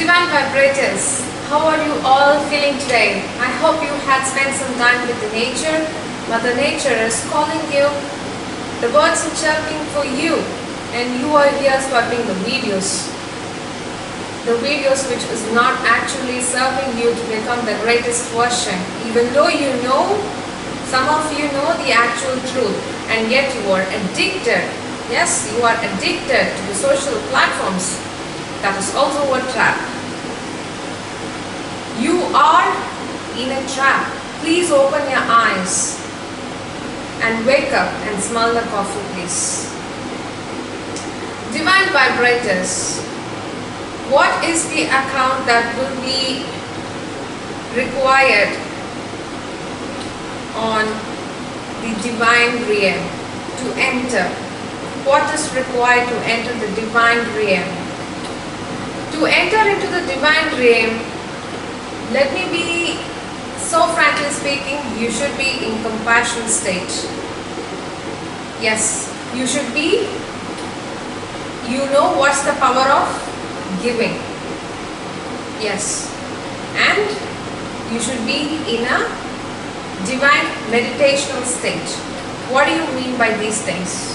Divine Vibrators, how are you all feeling today? I hope you had spent some time with the nature. Mother Nature is calling you. The birds are chirping for you, and you are here swiping the videos. The videos which is not actually serving you to become the greatest version. Even though you know, some of you know the actual truth, and yet you are addicted. Yes, you are addicted to the social platforms. That is also a trap. You are in a trap. Please open your eyes and wake up and smell the coffee, please. Divine Vibrators, what is the account that will be required on the divine realm to enter? What is required to enter the divine realm? To enter into the divine realm, let me be so frankly speaking, you should be in compassion state. Yes, you should be. You know what's the power of giving. Yes, and you should be in a divine meditational state. What do you mean by these things?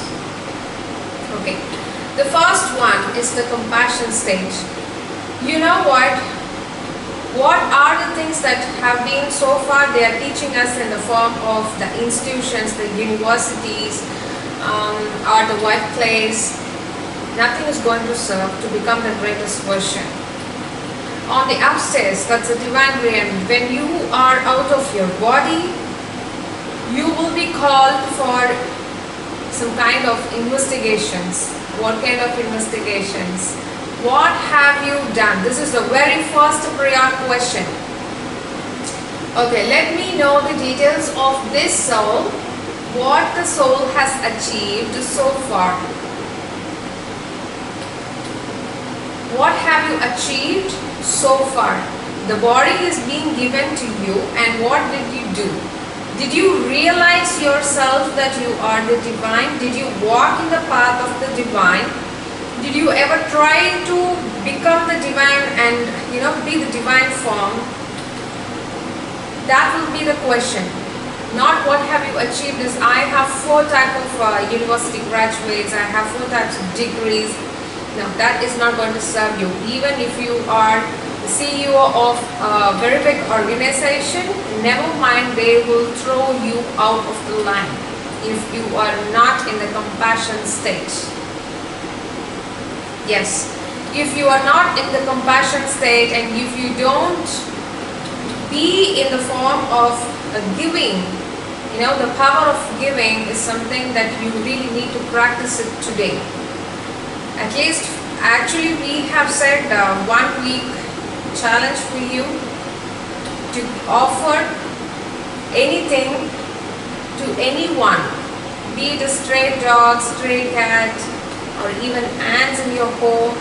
Okay, the first one is the compassion stage. You know what? What are the things that have been so far they are teaching us in the form of the institutions, the universities, or the workplace? Nothing is going to serve to become the greatest version. On the upstairs, that's the divine realm. When you are out of your body, you will be called for some kind of investigations. What kind of investigations? What have you done? This is the very first prior question. Okay, let me know the details of this soul. What the soul has achieved so far. What have you achieved so far? The body is being given to you, and what did you do? Did you realize yourself that you are the divine? Did you walk in the path of the divine? Did you ever try to become the divine and be the divine form? That will be the question. Not what have you achieved is I have 4 types of university graduates, I have 4 types of degrees. No, that is not going to serve you. Even if you are the CEO of a very big organization, never mind, they will throw you out of the line if you are not in the compassion state. Yes, if you are not in the compassion state and if you don't be in the form of giving, the power of giving is something that you really need to practice it today. At least, actually we have set 1 week challenge for you to offer anything to anyone, be it a stray dog, stray cat, or even ants in your home.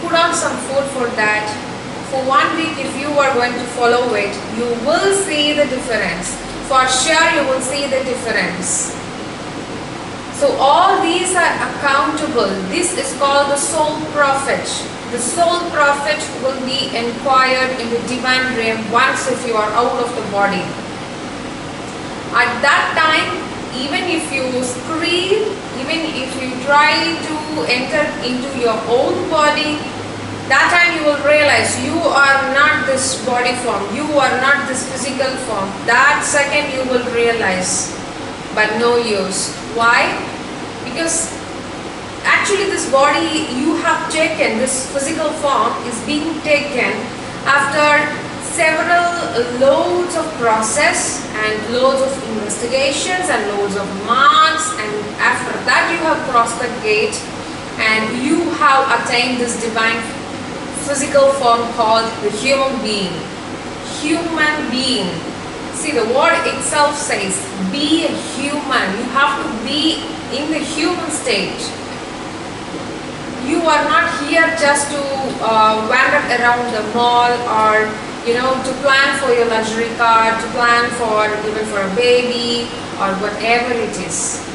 Put on some food for that. For 1 week, if you are going to follow it, you will see the difference. For sure, you will see the difference. So all these are accountable. This is called the soul prophet. The soul prophet will be inquired in the divine realm once if you are out of the body. At that time, even if you scream, even if you try to enter into your own body, that time you will realize you are not this body form, you are not this physical form. That second you will realize, but no use. Why? Because actually this body you have taken, this physical form is being taken after several loads of process and loads of investigations and loads of marks, and after that you have crossed the gate and you have attained this divine physical form called the human being. Human being. See, the word itself says be a human. You have to be in the human state. You are not here just to wander around the mall or to plan for your luxury car, to plan for even for a baby or whatever it is.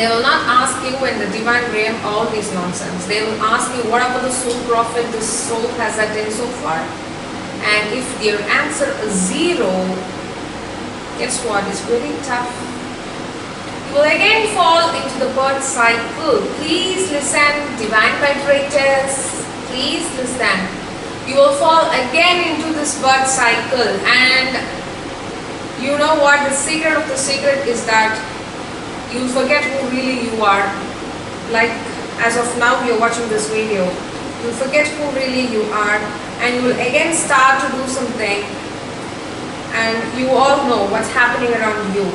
They will not ask you in the divine realm all this nonsense. They will ask you what about the soul profit this soul has attained so far. And if their answer is 0, guess what? It's very tough. You will again fall into the birth cycle. Please listen, divine vibrators. Please listen. You will fall again into this birth cycle. And you know what? The secret of the secret is that you forget who really you are. Like as of now you're watching this video, you forget who really you are, and you will again start to do something, and you all know what's happening around you.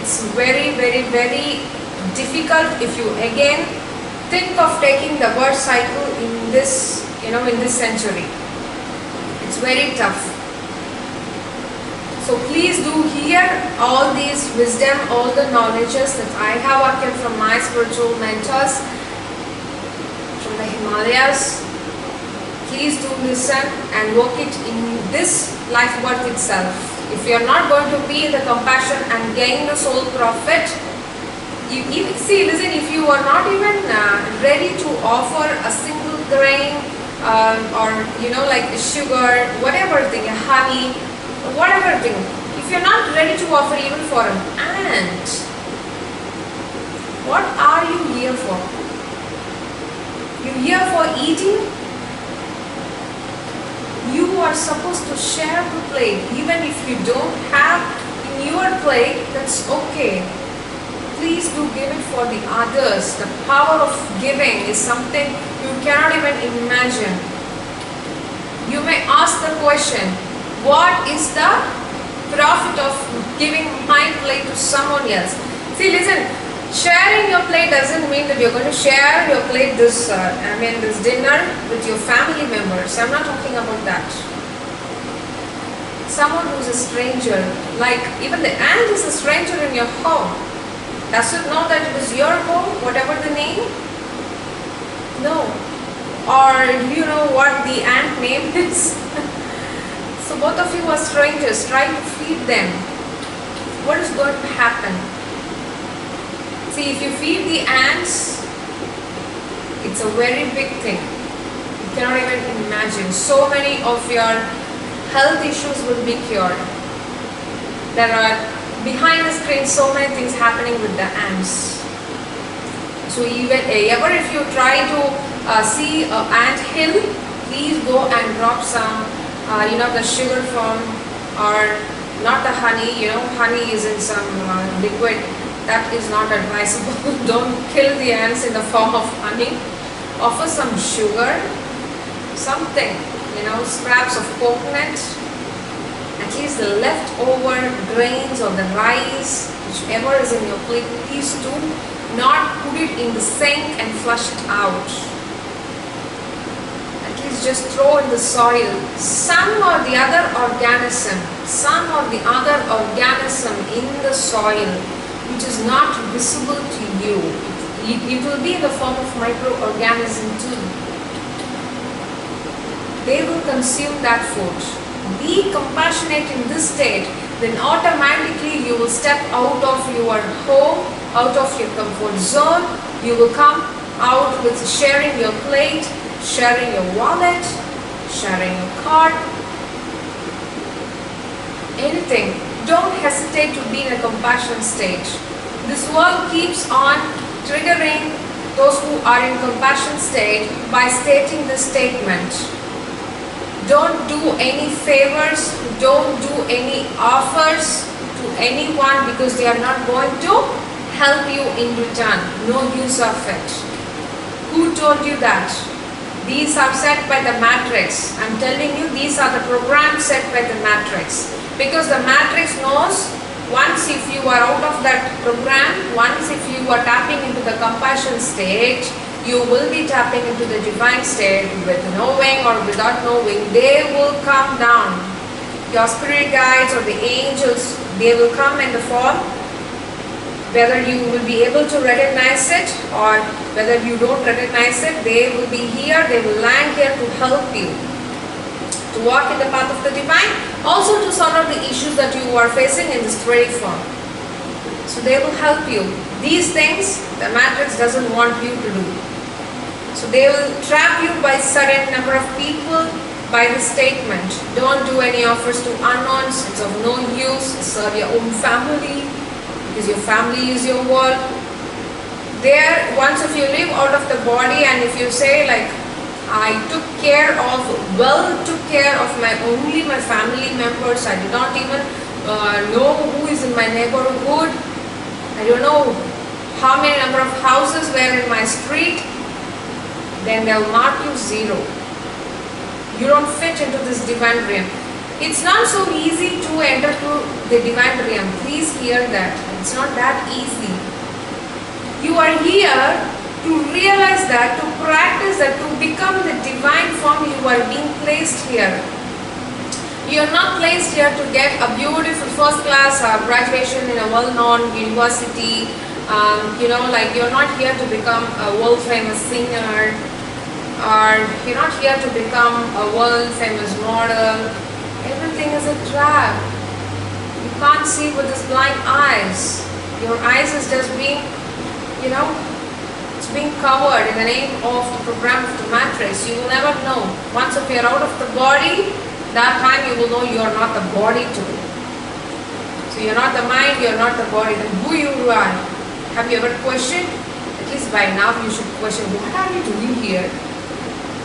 It's very difficult if you again think of taking the birth cycle in this, in this century. It's very tough. So please do hear all these wisdom, all the knowledges that I have acquired from my spiritual mentors from the Himalayas. Please do listen and work it in this life birth itself. If you are not going to be in the compassion and gain the soul profit, listen, if you are not even ready to offer a single grain or like sugar, whatever thing, honey, whatever thing, if you're not ready to offer even for an ant, what are you here for? You're here for eating? You are supposed to share the plate. Even if you don't have in your plate, that's okay. Please do give it for the others. The power of giving is something you cannot even imagine. You may ask the question, what is the profit of giving my plate to someone else? See, listen, sharing your plate doesn't mean that you're going to share your plate this dinner with your family members. I'm not talking about that. Someone who's a stranger, like even the ant is a stranger in your home. Does it know that it is your home, whatever the name? No. Or do you know what the ant name is? So both of you are strangers, trying to feed them. What is going to happen? See, if you feed the ants, it's a very big thing. You cannot even imagine. So many of your health issues will be cured. There are behind the screen so many things happening with the ants. So even if you try to see an ant hill, please go and drop some the sugar form, or not the honey. Honey is in some liquid. That is not advisable. Don't kill the ants in the form of honey. Offer some sugar, something, scraps of coconut, at least the leftover grains or the rice, whichever is in your plate. Please do not put it in the sink and flush it out. Just throw in the soil some or the other organism in the soil which is not visible to you. It will be in the form of microorganism too. They will consume that food. Be compassionate in this state, then automatically you will step out of your home, out of your comfort zone. You will come out with sharing your plate, sharing your wallet, sharing your card, anything. Don't hesitate to be in a compassion state. This world keeps on triggering those who are in compassion state by stating this statement. Don't do any favors, don't do any offers to anyone because they are not going to help you in return. No use of it. Who told you that? These are set by the matrix. I'm telling you, these are the programs set by the matrix. Because the matrix knows once if you are out of that program, once if you are tapping into the compassion state, you will be tapping into the divine state with knowing or without knowing. They will come down. Your spirit guides or the angels, they will come in the form. Whether you will be able to recognize it or whether you don't recognize it, they will be here, they will land here to help you to walk in the path of the divine, also to sort out the issues that you are facing in this 3D form. So they will help you. These things the matrix doesn't want you to do. So they will trap you by certain number of people by the statement, don't do any offers to unknowns, it's of no use, serve your own family, because your family is your world. There, once if you live out of the body and if you say like, I took care of only my family members, I did not even know who is in my neighborhood, I don't know how many number of houses were in my street, then they'll mark you 0. You don't fit into this divine realm. It's not so easy to enter to the divine realm. Please hear that. It's not that easy. You are here to realize that, to practice that, to become the divine form. You are being placed here. You are not placed here to get a beautiful first class graduation in a well-known university. You're not here to become a world famous singer, or you're not here to become a world famous model. Everything is a trap. You can't see with these blind eyes. Your eyes is just being, it's being covered in the name of the program of the matrix. You will never know. Once if you're out of the body, that time you will know you are not the body too. So you're not the mind, you're not the body. Then who you are? Have you ever questioned? At least by now you should question, what are you doing here?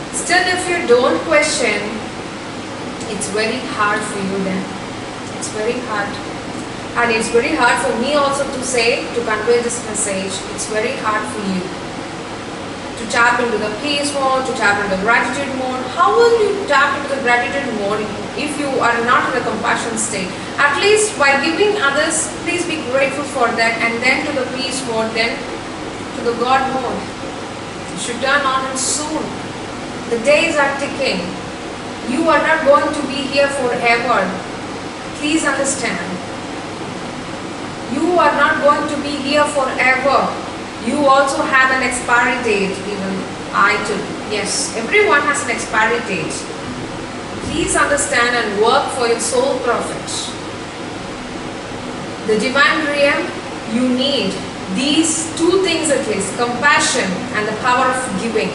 Still, if you don't question, it's very hard for you then. It's very hard. And it's very hard for me also to say, to convey this message. It's very hard for you to tap into the peace mode, to tap into the gratitude mode. How will you tap into the gratitude mode if you are not in the compassion state? At least by giving others, please be grateful for that, and then to the peace mode, then to the God mode. You should turn on it soon. The days are ticking. You are not going to be here forever. Please understand. You are not going to be here forever. You also have an expiry date. Even I too. Yes, everyone has an expiry date. Please understand and work for your soul profit. The divine realm, you need these 2 things at least: compassion and the power of giving.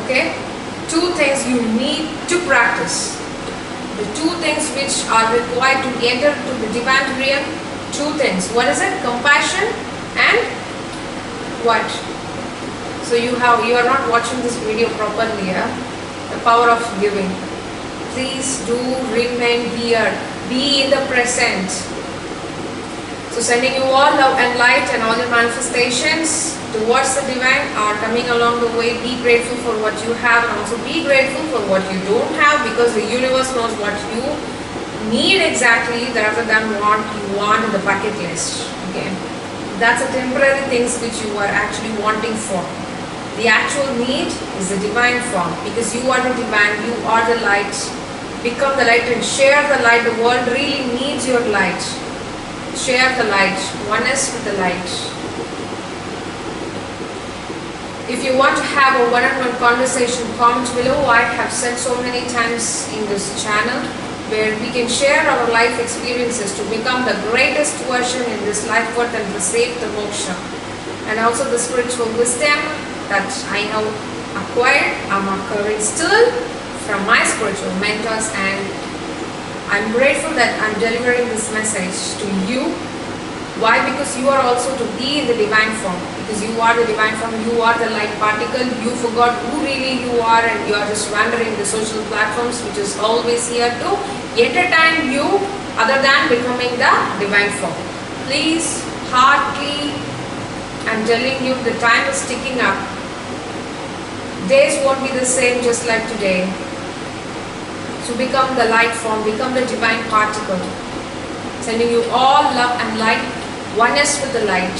Okay? 2 things you need to practice. The 2 things which are required to enter to the divine realm. 2 things. What is it? Compassion and what? So you are not watching this video properly. The power of giving. Please do remain here. Be in the present. So sending you all love and light, and all your manifestations towards the divine are coming along the way. Be grateful for what you have, and also be grateful for what you don't have, because the universe knows what you need exactly rather than what you want in the bucket list. Okay, that's a temporary things which you are actually wanting for. The actual need is the divine form, because you are the divine, you are the light. Become the light and share the light. The world really needs your light. Share the light. Oneness with the light. If you want to have a one-on-one conversation, comment below. I have said so many times in this channel, where we can share our life experiences to become the greatest version in this life worth and receive the moksha. And also the spiritual wisdom that I have acquired, I'm acquiring still from my spiritual mentors, and I'm grateful that I'm delivering this message to you. Why? Because you are also to be in the divine form. Because you are the divine form, you are the light particle. You forgot who really you are, and you are just wandering the social platforms, which is always here to entertain you, other than becoming the divine form. Please, heartily, I'm telling you, the time is ticking up. Days won't be the same just like today. So become the light form, become the divine particle. Sending you all love and light, oneness with the light.